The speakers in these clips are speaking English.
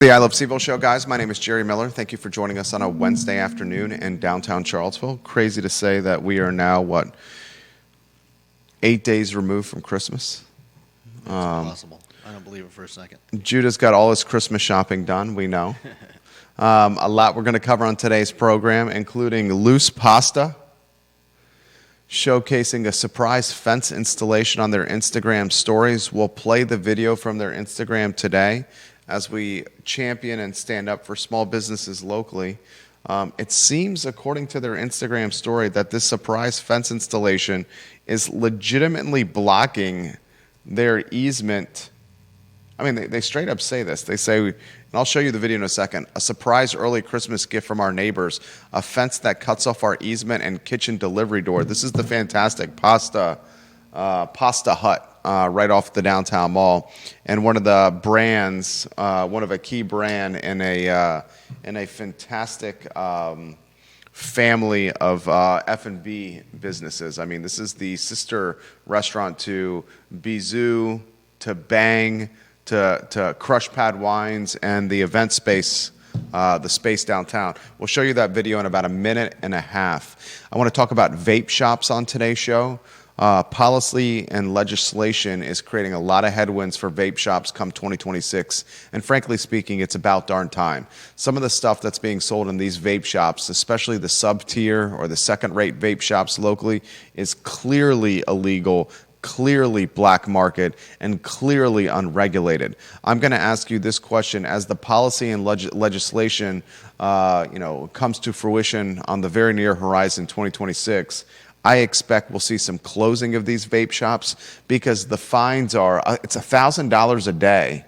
The I Love CVille Show, guys. My name is Jerry Miller. Thank you for joining us on a Wednesday afternoon in downtown Charlottesville. Crazy to say that we are now, 8 days removed from Christmas. It's impossible. I don't believe it for a second. Judah's got all his Christmas shopping done, we know. A lot we're going to cover on today's program, including Luce Pasta, showcasing a surprise fence installation on their Instagram stories. We'll play the video from their Instagram today as we champion and stand up for small businesses locally. It seems, according to their Instagram story, that this surprise fence installation is legitimately blocking their easement. I mean, they straight up say this. They say, and I'll show you the video in a second, a surprise early Christmas gift from our neighbors, a fence that cuts off our easement and kitchen delivery door. This is the fantastic Pasta Hut. Right off the downtown mall, and one of the brands, one of a key brand in a fantastic family of F&B businesses. I mean, this is the sister restaurant to Bizou, to Bang, to Crush Pad Wines, and the event space. The space downtown. We'll show you that video in about a minute and a half. I want to talk about vape shops on today's show. Policy and legislation is creating a lot of headwinds for vape shops come 2026. And frankly speaking, it's about darn time. Some of the stuff that's being sold in these vape shops, especially the sub-tier or the second-rate vape shops locally, is clearly illegal, clearly black market, and clearly unregulated. I'm going to ask you this question: as the policy and legislation comes to fruition on the very near horizon, 2026, I expect we'll see some closing of these vape shops because the fines are, it's $1,000 a day.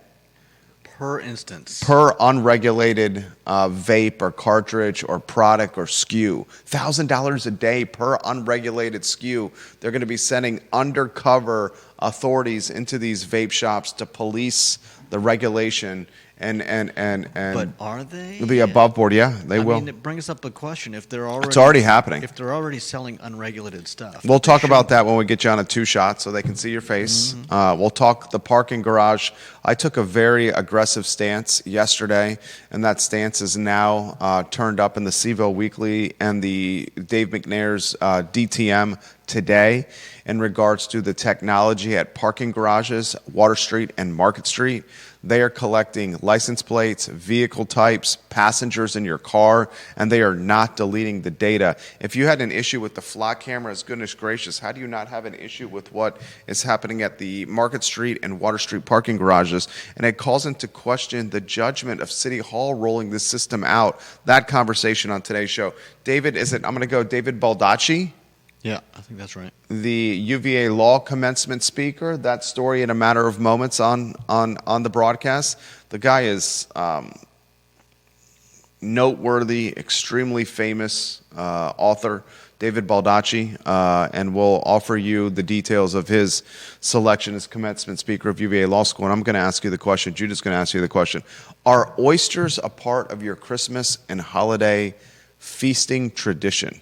Per instance. Per unregulated vape or cartridge or product or SKU. $1,000 a day per unregulated SKU. They're going to be sending undercover authorities into these vape shops to police the regulation and But are they? The above board, yeah, they will. I mean, it brings up a question. If they're already, it's already happening. If they're already selling unregulated stuff. We'll talk about that when we get you on a two-shot so they can see your face. We'll talk the parking garage. I took a very aggressive stance yesterday, and that stance is now turned up in the CVille Weekly and the Dave McNair's DTM today in regards to the technology at parking garages, Water Street and Market Street. They are collecting license plates, vehicle types, passengers in your car, and they are not deleting the data. If you had an issue with the flock cameras, goodness gracious, how do you not have an issue with what is happening at the Market Street and Water Street parking garages? And it calls into question the judgment of City Hall rolling this system out. That conversation on today's show. David, I'm going to go David Baldacci? Yeah, I think that's right. The UVA law commencement speaker, that story in a matter of moments on the broadcast. The guy is noteworthy, extremely famous author, David Baldacci, and we'll offer you the details of his selection as commencement speaker of UVA Law School. And I'm going to ask you the question, Judah's going to ask you the question, are oysters a part of your Christmas and holiday feasting tradition?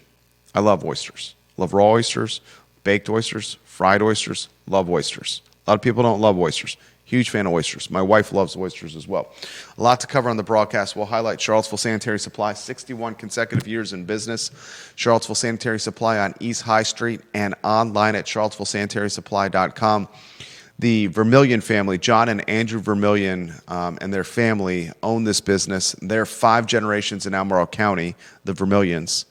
I love oysters. Love raw oysters, baked oysters, fried oysters, love oysters. A lot of people don't love oysters. Huge fan of oysters. My wife loves oysters as well. A lot to cover on the broadcast. We'll highlight Charlottesville Sanitary Supply, 61 consecutive years in business. Charlottesville Sanitary Supply on East High Street and online at charlottesvillesanitarysupply.com. The Vermillion family, John and Andrew Vermillion and their family own this business. They're 5 generations in Albemarle County, the Vermillions.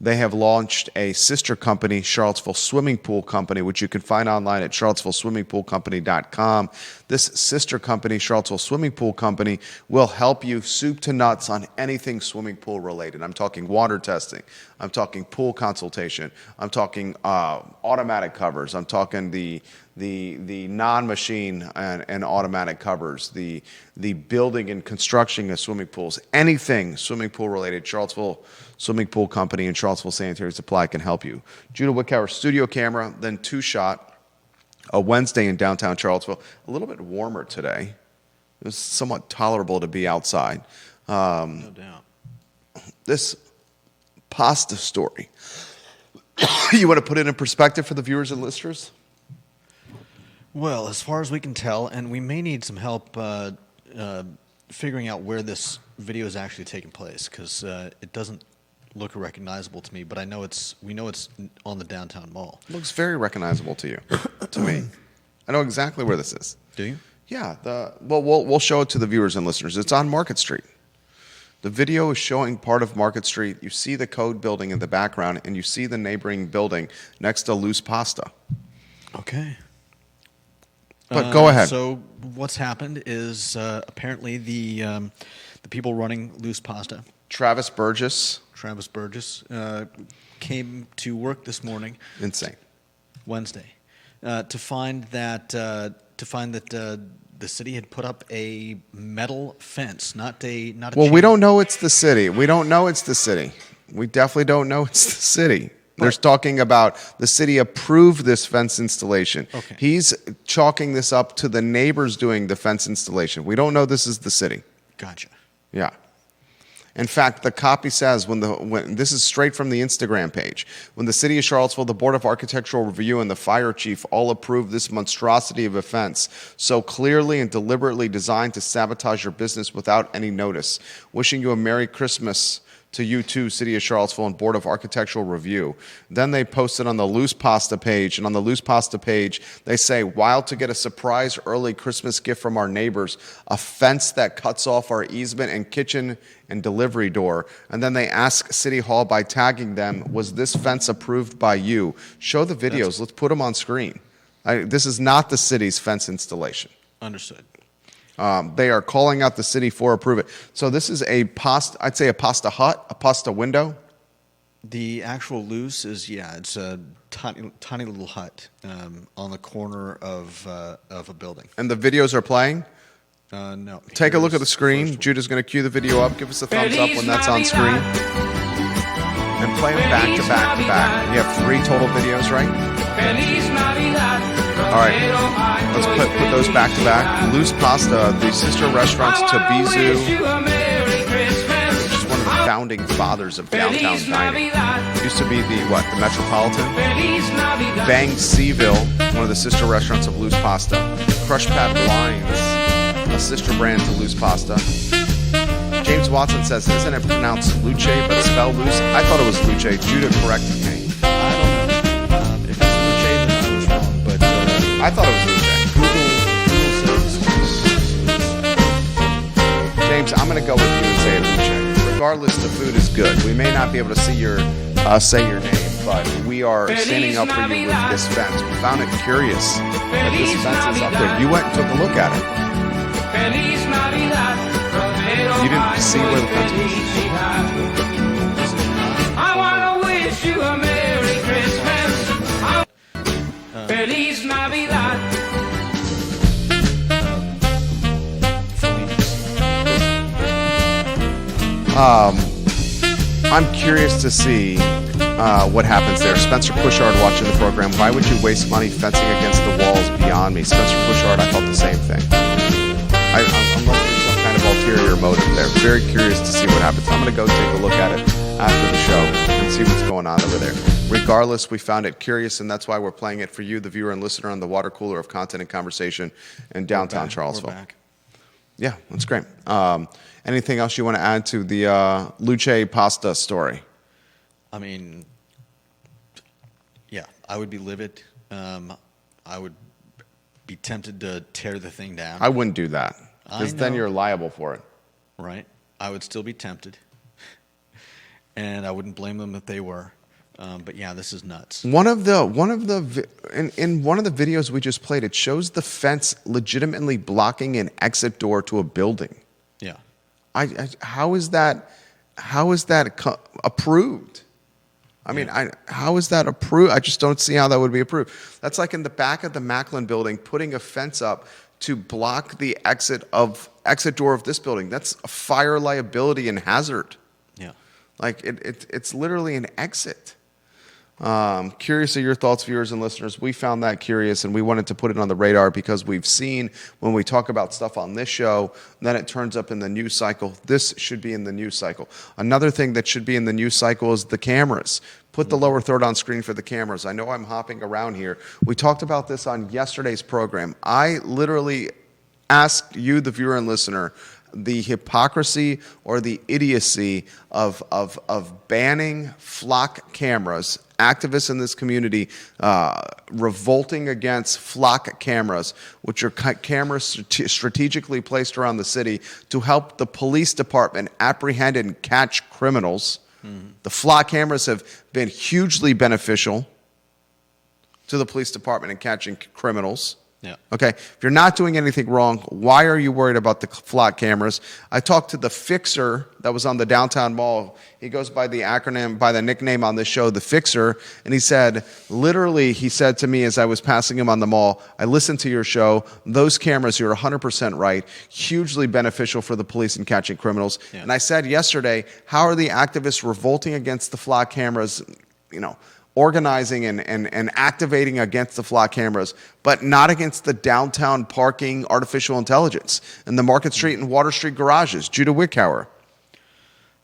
They have launched a sister company, Charlottesville Swimming Pool Company, which you can find online at charlottesvilleswimmingpoolcompany.com. This sister company, Charlottesville Swimming Pool Company, will help you soup to nuts on anything swimming pool related. I'm talking water testing. I'm talking pool consultation. I'm talking automatic covers. I'm talking the non-machine and automatic covers, the building and construction of swimming pools, anything swimming pool related. Charlottesville Swimming Pool Company and Charlottesville Sanitary Supply can help you. Judah Wickower, studio camera, then two-shot, a Wednesday in downtown Charlottesville. A little bit warmer today. It was somewhat tolerable to be outside. No doubt. This pasta story, you want to put it in perspective for the viewers and listeners? Well, as far as we can tell, and we may need some help figuring out where this video is actually taking place because it doesn't look recognizable to me, but we know it's on the downtown mall. Looks very recognizable to you, to me. I know exactly where this is. Do you? Yeah. We'll show it to the viewers and listeners. It's on Market Street. The video is showing part of Market Street. You see the Code building in the background, and you see the neighboring building next to Luce Pasta. Okay. But go ahead. So what's happened is apparently the people running Luce Pasta, Travis Burgess. came to work this morning, Insane. Wednesday, to find that the city had put up a metal fence, not a. Well, chain. we don't know it's the city. We don't know it's the city. We definitely don't know it's the city. They're talking about the city approved this fence installation. Okay. He's chalking this up to the neighbors doing the fence installation. We don't know this is the city. Gotcha. Yeah. In fact, the copy says when this is straight from the Instagram page. When the city of Charlottesville, the Board of Architectural Review, and the fire chief all approved this monstrosity of a fence, so clearly and deliberately designed to sabotage your business without any notice. Wishing you a Merry Christmas to you too, City of Charlottesville and Board of Architectural Review. Then they posted on the Luce Pasta page, and on the Luce Pasta page, they say, wild to get a surprise early Christmas gift from our neighbors, a fence that cuts off our easement and kitchen and delivery door. And then they ask City Hall by tagging them, was this fence approved by you? Show the videos. Let's put them on screen. This is not the city's fence installation. Understood. They are calling out the city for approve it. So this is I'd say a pasta hut, a pasta window. The actual Luce is, it's a tiny little hut on the corner of a building. And the videos are playing? No. Take a look at the screen. Judah's going to cue the video up. Give us a thumbs up when that's on screen. And play them back to back to back. You have 3 total videos, right? All right. Let's put those back to back. Luce Pasta, the sister restaurants to Bizu, which is one of the founding fathers of downtown dining. Used to be the Metropolitan. Bang CVille, one of the sister restaurants of Luce Pasta. Crush Pad Wines, a sister brand to Luce Pasta. James Watson says, isn't it pronounced Luce, but it's spelled Luce? I thought it was Luce. Judah corrected me. I don't know. If it's Luce, then I was wrong. But I thought it was Luce. Google says. James, I'm going to go with you and say it's Luce. Regardless, the food is good. We may not be able to see say your name, but we are standing up for you with this fence. We found it curious that this fence is up there. You went and took a look at it. You didn't see where the fence was? I want to wish you a Merry Christmas. Feliz Navidad. I'm curious to see what happens there. Spencer Pushard watching the program. Why would you waste money fencing against the walls beyond me? Spencer Pushard, I thought the same thing. I'm looking for some kind of ulterior motive there. Very curious to see what happens. I'm going to go take a look at it after the show and see what's going on over there. Regardless, we found it curious, and that's why we're playing it for you, the viewer and listener, on the water cooler of content and conversation in downtown Charlottesville. We're back. Yeah, that's great. Anything else you want to add to the Luce Pasta story? I mean, yeah, I would be livid. I would be tempted to tear the thing down. I wouldn't do that, because then know. you're liable for it. Right? I would still be tempted. And I wouldn't blame them if they were. But yeah, this is nuts. In one of the videos we just played, it shows the fence legitimately blocking an exit door to a building. Yeah. How is that approved? I mean, how is that approved? I just don't see how that would be approved. That's like in the back of the Macklin building, putting a fence up to block the exit door of this building. That's a fire liability and hazard. Yeah. Like it's literally an exit. Curious of your thoughts, viewers and listeners. We found that curious, and we wanted to put it on the radar because we've seen when we talk about stuff on this show, then it turns up in the news cycle. This should be in the news cycle. Another thing that should be in the news cycle is the cameras. Put the lower third on screen for the cameras. I know I'm hopping around here. We talked about this on yesterday's program. I literally asked you, the viewer and listener, the hypocrisy or the idiocy of banning flock cameras, activists in this community revolting against flock cameras, which are cameras strategically placed around the city to help the police department apprehend and catch criminals. The flock cameras have been hugely beneficial to the police department in catching criminals. Yeah. Okay. If you're not doing anything wrong, why are you worried about the flock cameras? I talked to the fixer that was on the downtown mall. He goes by the nickname on this show, the Fixer. And he said, literally, he said to me as I was passing him on the mall, I listened to your show. Those cameras, you're 100% right. Hugely beneficial for the police in catching criminals. Yeah. And I said yesterday, how are the activists revolting against the flock cameras, organizing and activating against the flock cameras, but not against the downtown parking artificial intelligence and the Market Street and Water Street garages? Judah Wickhauer.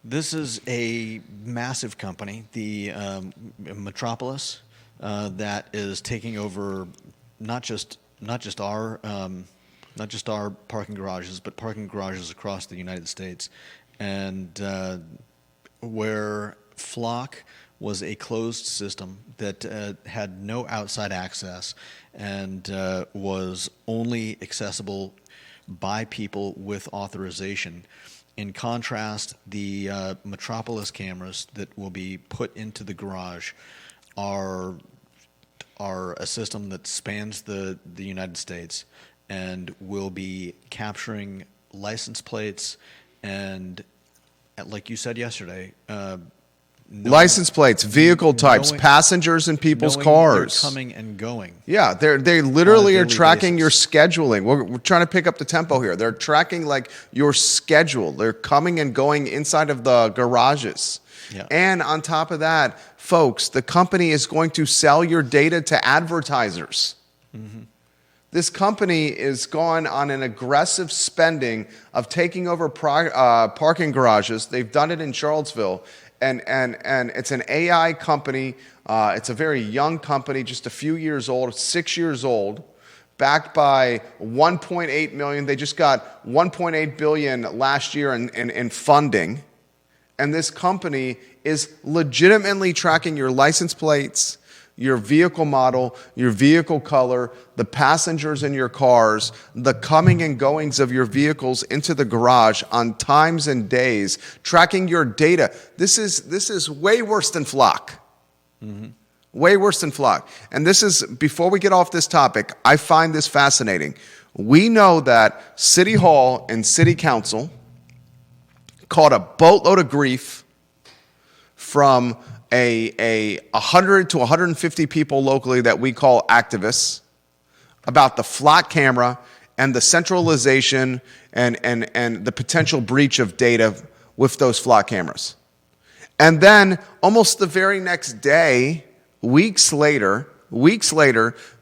This is a massive company, the Metropolis, that is taking over not just our parking garages, but parking garages across the United States, and where Flock was a closed system that had no outside access and was only accessible by people with authorization. In contrast, the Metropolis cameras that will be put into the garage are a system that spans the United States and will be capturing license plates and, like you said yesterday, License plates, vehicle types, passengers in people's cars. They're coming and going. Yeah, they literally On a are daily tracking basis. your scheduling. We're trying to pick up the tempo here. They're tracking like your schedule. They're coming and going inside of the garages. Yeah. And on top of that, folks, the company is going to sell your data to advertisers. Mm-hmm. This company is gone on an aggressive spending of taking over parking garages. They've done it in Charlottesville. And it's an AI company. It's a very young company, just a few years old, 6 years old, backed by 1.8 million. They just got 1.8 billion last year in funding. And this company is legitimately tracking your license plates, your vehicle model, your vehicle color, the passengers in your cars, the coming and goings of your vehicles into the garage on times and days, tracking your data. This is way worse than Flock. Mm-hmm. Way worse than Flock. And this is, before we get off this topic, I find this fascinating. We know that City Hall and City Council caught a boatload of grief from a 100 to 150 people locally that we call activists about the Flock camera and the centralization and the potential breach of data with those Flock cameras. And then almost the very next day, weeks later,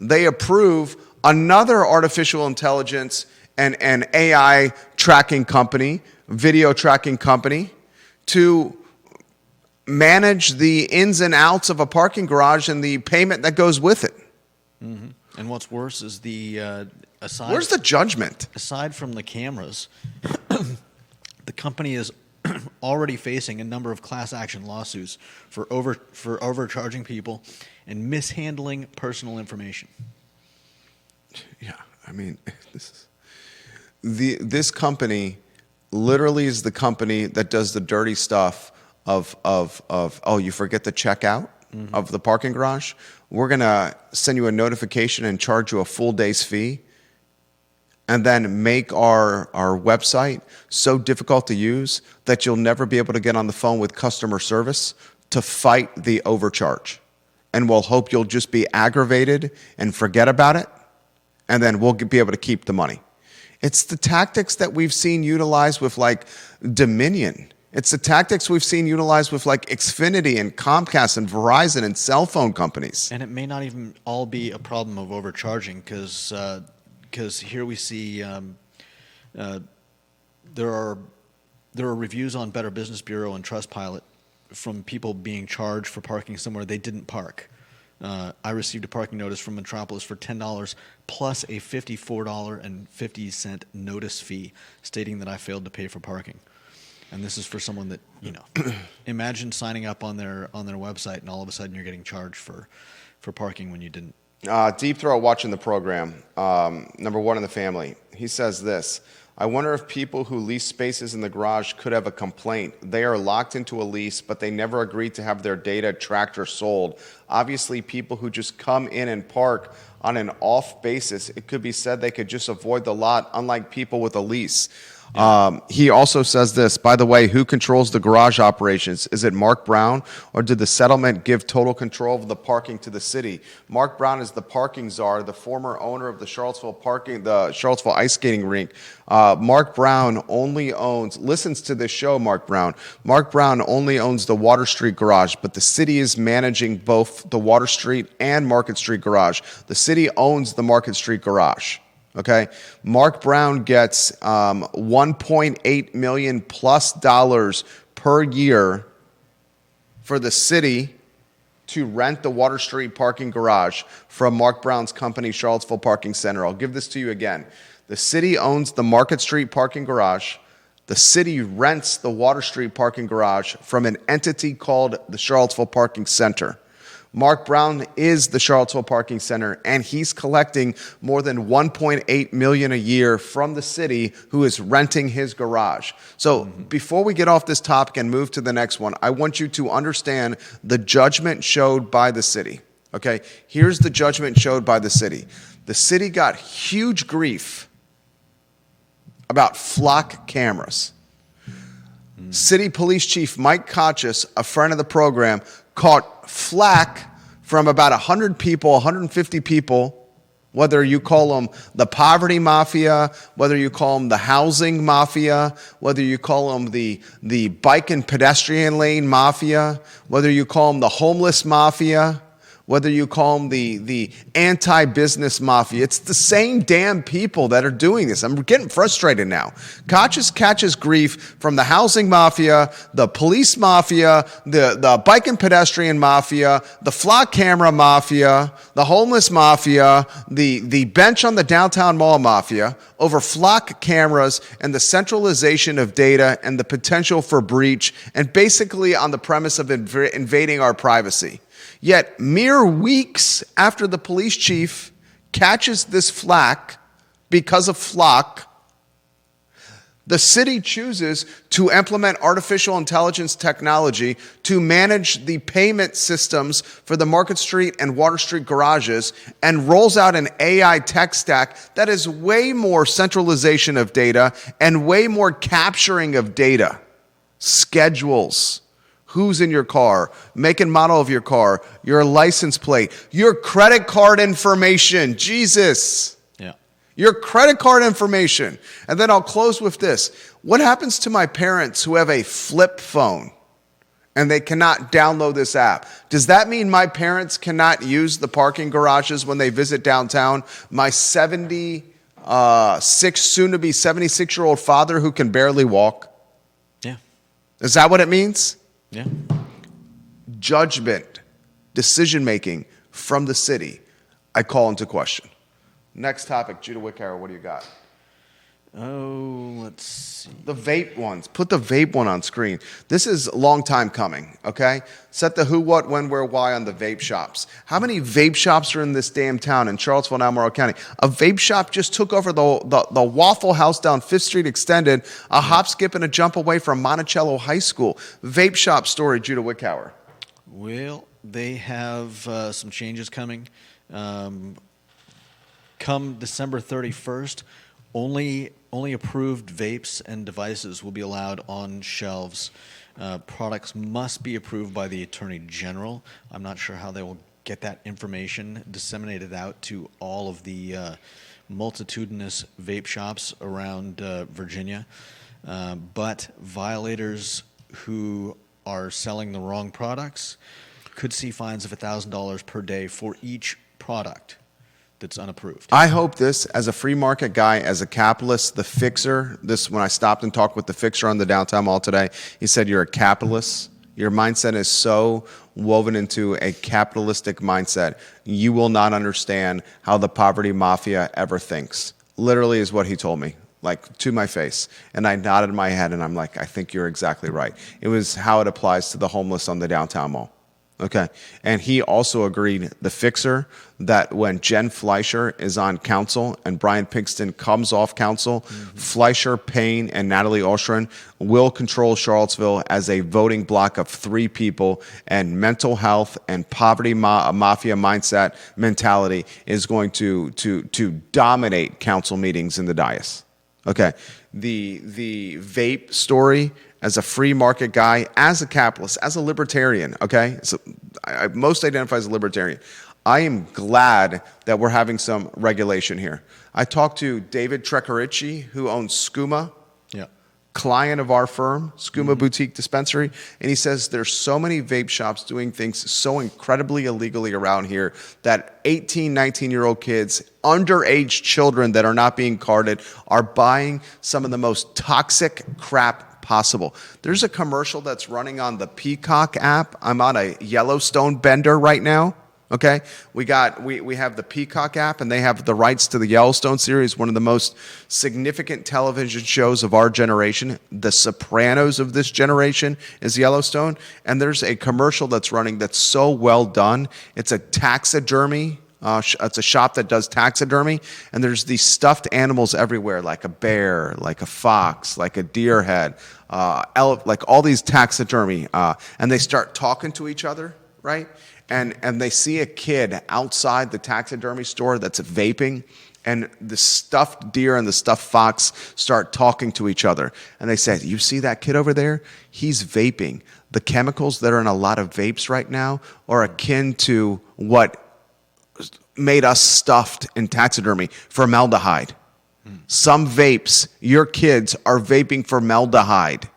they approve another artificial intelligence and AI tracking company, video tracking company, to manage the ins and outs of a parking garage and the payment that goes with it. Mm-hmm. And what's worse is where's the judgment? Aside from the cameras, the company is already facing a number of class action lawsuits for overcharging people and mishandling personal information. Yeah, I mean, this company literally is the company that does the dirty stuff of you forget the checkout of the parking garage? We're going to send you a notification and charge you a full day's fee, and then make our website so difficult to use that you'll never be able to get on the phone with customer service to fight the overcharge. And we'll hope you'll just be aggravated and forget about it, and then we'll be able to keep the money. It's the tactics that we've seen utilized with like Dominion. It's the tactics we've seen utilized with like Xfinity and Comcast and Verizon and cell phone companies. And it may not even all be a problem of overcharging, because here we see there are reviews on Better Business Bureau and Trustpilot from people being charged for parking somewhere they didn't park. I received a parking notice from Metropolis for $10 plus a $54.50 notice fee stating that I failed to pay for parking. And this is for someone that, imagine signing up on their website and all of a sudden you're getting charged for parking when you didn't. Deep Throat watching the program, number one in the family. He says this: I wonder if people who lease spaces in the garage could have a complaint. They are locked into a lease, but they never agreed to have their data tracked or sold. Obviously, people who just come in and park on an off basis, it could be said they could just avoid the lot, unlike people with a lease. He also says this: by the way, who controls the garage operations? Is it Mark Brown, or did the settlement give total control of the parking to the city? Mark Brown is the parking czar, the former owner of the Charlottesville ice skating rink. Mark Brown only listens to this show, Mark Brown. Mark Brown only owns the Water Street garage, but the city is managing both the Water Street and Market Street garage. The city owns the Market Street garage. Okay, Mark Brown gets $1.8 million plus per year for the city to rent the Water Street parking garage from Mark Brown's company, Charlottesville Parking Center. I'll give this to you again. The city owns the Market Street parking garage. The city rents the Water Street parking garage from an entity called the Charlottesville Parking Center. Mark Brown is the Charlottesville Parking Center, and he's collecting more than $1.8 million a year from the city who is renting his garage. So before we get off this topic and move to the next one, I want you to understand the judgment showed by the city. Okay, here's the judgment showed by the city. The city got huge grief about flock cameras. City Police Chief Mike Kochis, a friend of the program, caught flack from about 100 people, 150 people, whether you call them the poverty mafia, whether you call them the housing mafia, whether you call them the bike and pedestrian lane mafia, whether you call them the homeless mafia, whether you call them the anti-business mafia. It's the same damn people that are doing this. I'm getting frustrated now. Kochis catches grief from the housing mafia, the police mafia, the bike and pedestrian mafia, the flock camera mafia, the homeless mafia, the bench on the downtown mall mafia over flock cameras and the centralization of data and the potential for breach, and basically on the premise of invading our privacy. Yet, mere weeks after the police chief catches this flack because of flock, the city chooses to implement artificial intelligence technology to manage the payment systems for the Market Street and Water Street garages and rolls out an AI tech stack that is way more centralization of data and way more capturing of data. Schedules. Who's in your car, make and model of your car, your license plate, your credit card information. Jesus. Yeah. Your credit card information. And then I'll close with this. What happens to my parents who have a flip phone and they cannot download this app? Does that mean my parents cannot use the parking garages when they visit downtown? My soon-to-be 76-year-old father who can barely walk? Yeah. Is that what it means? Yeah. Judgment, decision-making from the city, I call into question. Next topic, Judah Wickhauer, what do you got? Oh, let's see. The vape ones. Put the vape one on screen. This is a long time coming, okay? Set the who, what, when, where, why on the vape shops. How many vape shops are in this damn town in Charlottesville and Albemarle County? A vape shop just took over the Waffle House down 5th Street Extended, a hop, skip, and a jump away from Monticello High School. Vape shop story, Judah Wickhauer. Well, they have some changes coming. Come December 31st, only approved vapes and devices will be allowed on shelves. Products must be approved by the Attorney General. I'm not sure how they will get that information disseminated out to all of the multitudinous vape shops around Virginia. But violators who are selling the wrong products could see fines of $1,000 per day for each product that's unapproved. I hope this, as a free market guy, as a capitalist, the fixer, when I stopped and talked with the fixer on the downtown mall today, he said, you're a capitalist, Your mindset is so woven into a capitalistic mindset, you will not understand how the poverty mafia ever thinks. Literally is what he told me, like to my face. And I nodded my head and I'm like, I think you're exactly right. It was how it applies to the homeless on the downtown mall. Okay. And he also agreed, the fixer, that when Jen Fleischer is on council and Brian Pinkston comes off council, Fleischer, Payne, and Natalie Ostrin will control Charlottesville as a voting block of 3 people, and mental health and poverty mafia mindset mentality is going to dominate council meetings in the dais. Okay. The vape story, as a free market guy, as a capitalist, as a libertarian, okay? So I most identify as a libertarian. I am glad that we're having some regulation here. I talked to David Trecarici, who owns Skooma, client of our firm, Skooma Boutique Dispensary, and he says there's so many vape shops doing things so incredibly illegally around here that 18, 19-year-old kids, underage children that are not being carded, are buying some of the most toxic crap possible. There's a commercial that's running on the Peacock app. I'm on a Yellowstone bender right now. Okay, we have the Peacock app, and they have the rights to the Yellowstone series, one of the most significant television shows of our generation. The Sopranos of this generation is Yellowstone, and there's a commercial that's running that's so well done. It's a taxidermy. It's a shop that does taxidermy, and there's these stuffed animals everywhere, like a bear, like a fox, like a deer head, like all these taxidermy, and they start talking to each other, right? And they see a kid outside the taxidermy store that's vaping, and the stuffed deer and the stuffed fox start talking to each other. And they say, you see that kid over there? He's vaping. The chemicals that are in a lot of vapes right now are akin to what made us stuffed in taxidermy, formaldehyde. Some vapes, your kids are vaping formaldehyde.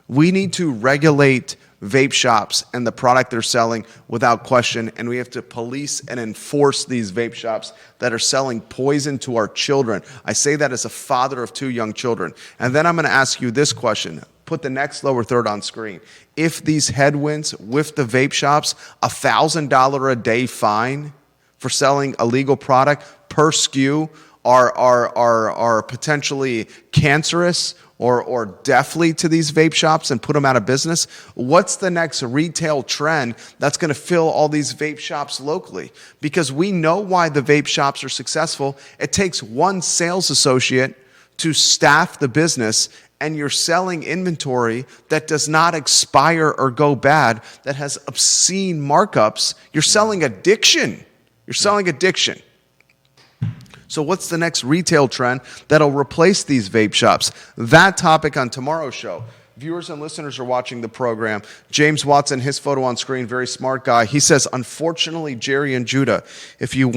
We need to regulate vape shops and the product they're selling without question, and we have to police and enforce these vape shops that are selling poison to our children. I say that as a father of 2 young children. And then I'm going to ask you this question. Put the next lower third on screen. If these headwinds with the vape shops, $1,000 a day fine for selling illegal product per SKU are potentially cancerous or deathly to these vape shops and put them out of business, what's the next retail trend that's going to fill all these vape shops locally? Because we know why the vape shops are successful. It takes one sales associate to staff the business, and you're selling inventory that does not expire or go bad, that has obscene markups. You're selling addiction. You're selling addiction. So what's the next retail trend that'll replace these vape shops? That topic on tomorrow's show. Viewers and listeners are watching the program. James Watson, his photo on screen, very smart guy. He says, unfortunately, Jerry and Judah, if you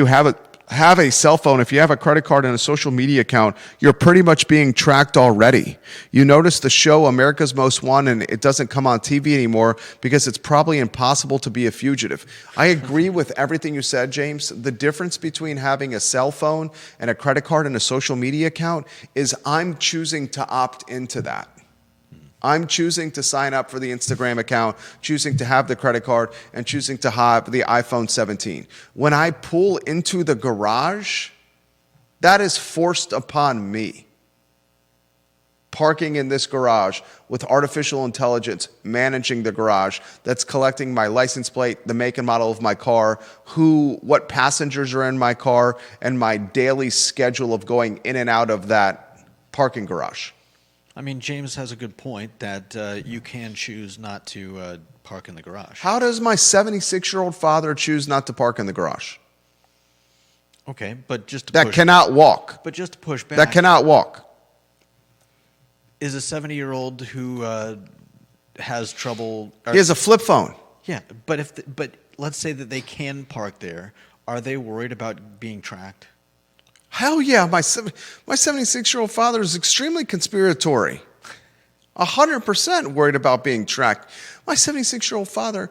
have a cell phone, if you have a credit card and a social media account, you're pretty much being tracked already. You notice the show America's Most Wanted, and it doesn't come on TV anymore because it's probably impossible to be a fugitive. I agree with everything you said, James. The difference between having a cell phone and a credit card and a social media account is I'm choosing to opt into that. I'm choosing to sign up for the Instagram account, choosing to have the credit card, and choosing to have the iPhone 17. When I pull into the garage, that is forced upon me. Parking in this garage with artificial intelligence managing the garage that's collecting my license plate, the make and model of my car, what passengers are in my car, and my daily schedule of going in and out of that parking garage. I mean, James has a good point that you can choose not to park in the garage. How does my 76-year-old father choose not to park in the garage? Okay, but just to That cannot walk. But just to push back. That cannot walk. Is a 70-year-old who has trouble? He has a flip phone. Yeah, but but let's say that they can park there. Are they worried about being tracked? Hell yeah, my 76-year-old father is extremely conspiratory. 100% worried about being tracked. My 76-year-old father,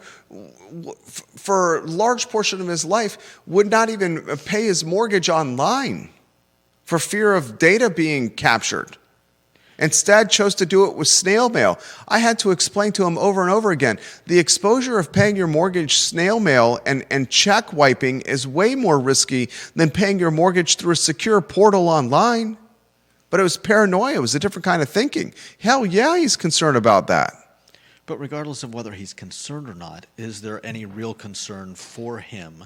for a large portion of his life, would not even pay his mortgage online for fear of data being captured. Instead, chose to do it with snail mail. I had to explain to him over and over again, the exposure of paying your mortgage snail mail and check wiping is way more risky than paying your mortgage through a secure portal online. But it was paranoia. It was a different kind of thinking. Hell yeah, he's concerned about that. But regardless of whether he's concerned or not, is there any real concern for him,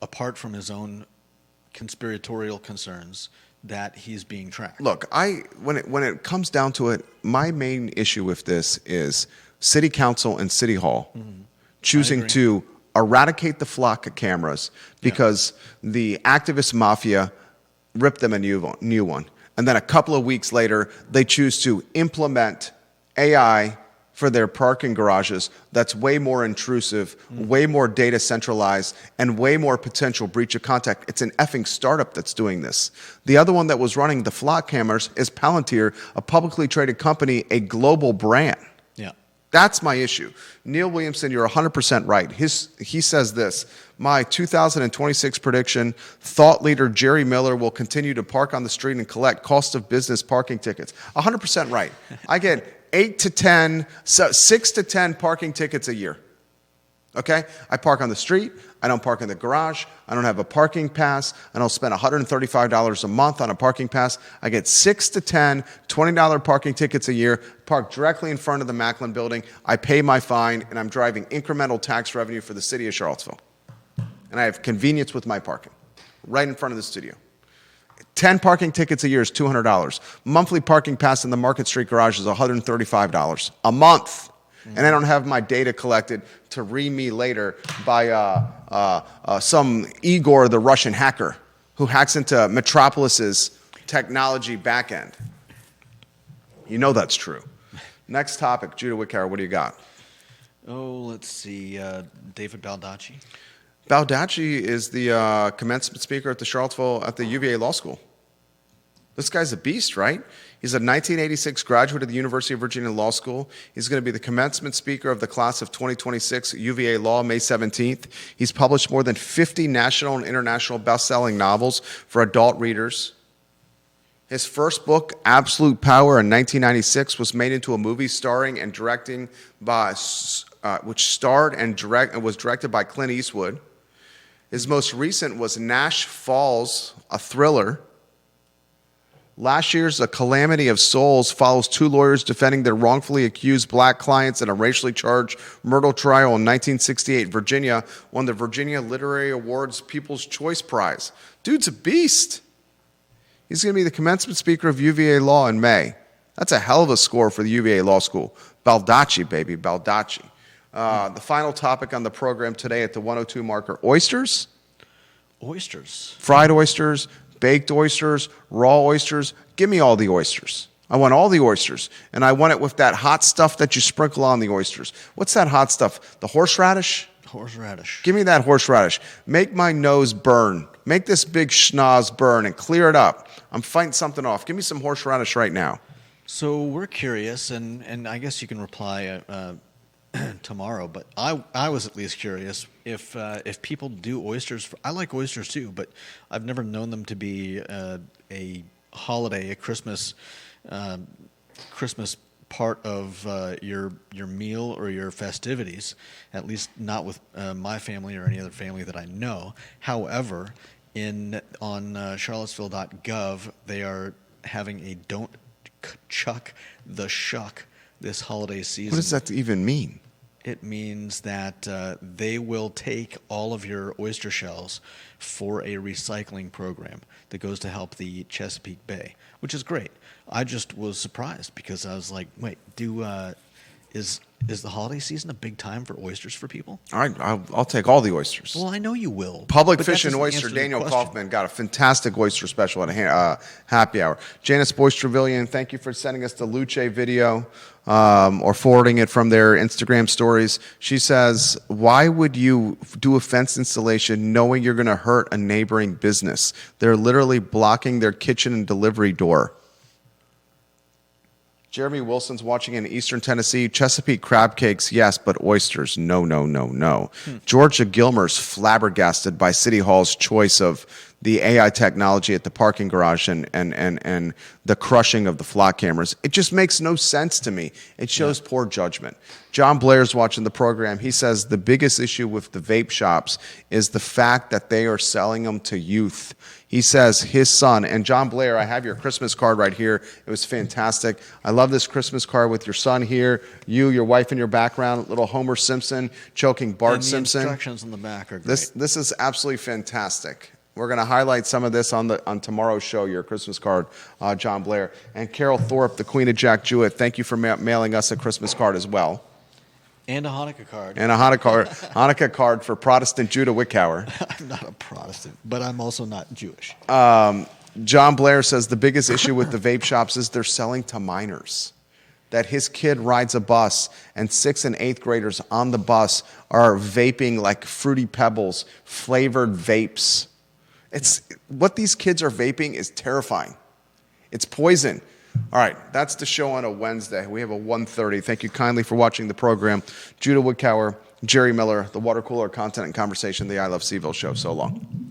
apart from his own conspiratorial concerns, that he's being tracked? Look, when it comes down to it, my main issue with this is City Council and City Hall choosing to eradicate the flock of cameras because the activist mafia ripped them a new one. And then a couple of weeks later, they choose to implement AI for their parking garages that's way more intrusive, way more data centralized, and way more potential breach of contract. It's an effing startup that's doing this. The other one that was running the flock cameras is Palantir, a publicly traded company, a global brand. Yeah. That's my issue. Neil Williamson, you're 100% right. He says this, my 2026 prediction, thought leader Jerry Miller will continue to park on the street and collect cost of business parking tickets. 100% right. I get 6 to 10 parking tickets a year. Okay? I park on the street. I don't park in the garage. I don't have a parking pass. I don't spend $135 a month on a parking pass. I get 6 to 10 $20 parking tickets a year, park directly in front of the Macklin building. I pay my fine, and I'm driving incremental tax revenue for the city of Charlottesville. And I have convenience with my parking right in front of the studio. 10 parking tickets a year is $200. Monthly parking pass in the Market Street garage is $135 a month. And I don't have my data collected to read me later by some Igor, the Russian hacker, who hacks into Metropolis's technology backend. You know that's true. Next topic, Judah Wickhauer, what do you got? Oh, let's see. David Baldacci. Baldacci is the commencement speaker at the UVA Law School. This guy's a beast, right? He's a 1986 graduate of the University of Virginia Law School. He's going to be the commencement speaker of the class of 2026 UVA Law, May 17th. He's published more than 50 national and international best-selling novels for adult readers. His first book, Absolute Power, in 1996, was made into a movie starring and directing by, was directed by Clint Eastwood. His most recent was Nash Falls, a thriller. Last year's A Calamity of Souls follows two lawyers defending their wrongfully accused black clients in a racially charged murder trial in 1968. Virginia won the Virginia Literary Awards People's Choice Prize. Dude's a beast. He's going to be the commencement speaker of UVA Law in May. That's a hell of a score for the UVA Law School. Baldacci, baby, Baldacci. The final topic on the program today at the 102 marker, oysters. Oysters. Fried oysters, baked oysters, raw oysters. Give me all the oysters. I want all the oysters. And I want it with that hot stuff that you sprinkle on the oysters. What's that hot stuff? The horseradish? Horseradish. Give me that horseradish. Make my nose burn. Make this big schnoz burn and clear it up. I'm fighting something off. Give me some horseradish right now. So we're curious, and I guess you can reply tomorrow, but I was at least curious if people do oysters. I like oysters too, but I've never known them to be a holiday, a Christmas part of your meal or your festivities. At least not with my family or any other family that I know. However, on Charlottesville.gov, they are having a "Don't Chuck the Shuck" this holiday season. What does that even mean? It means that they will take all of your oyster shells for a recycling program that goes to help the Chesapeake Bay, which is great. I just was surprised because I was like, wait, is the holiday season a big time for oysters for people? All right, I'll take all the oysters. Well, I know you will. Public but that Fish and doesn't Oyster, answer the Daniel question. Kaufman got a fantastic oyster special at a happy hour. Janice Boyce-Trevelyan, thank you for sending us the Luce video or forwarding it from their Instagram stories. She says, why would you do a fence installation knowing you're going to hurt a neighboring business? They're literally blocking their kitchen and delivery door. Jeremy Wilson's watching in Eastern Tennessee. Chesapeake crab cakes, yes, but oysters, no, no, no, no. Georgia Gilmer's flabbergasted by City Hall's choice of the AI technology at the parking garage and the crushing of the flock cameras. It just makes no sense to me. It shows poor judgment. John Blair's watching the program. He says the biggest issue with the vape shops is the fact that they are selling them to youth. He says his son, and John Blair, I have your Christmas card right here. It was fantastic. I love this Christmas card with your son here, you, your wife in your background, little Homer Simpson choking Bart And the Simpson. instructions on the back are great. This is absolutely fantastic. We're going to highlight some of this on tomorrow's show, your Christmas card, John Blair. And Carol Thorpe, the Queen of Jack Jewett, thank you for mailing us a Christmas card as well. And a Hanukkah card. And a Hanukkah card for Protestant Judah Wickhauer. I'm not a Protestant, but I'm also not Jewish. John Blair says the biggest issue with the vape shops is they're selling to minors. That his kid rides a bus and 6th and 8th graders on the bus are vaping like Fruity Pebbles, flavored vapes. What these kids are vaping is terrifying. It's poison. All right, that's the show on a Wednesday. We have a 1:30. Thank you kindly for watching the program. Judah Wickhauer, Jerry Miller, the Water Cooler Content and Conversation, the I Love CVille Show. So long.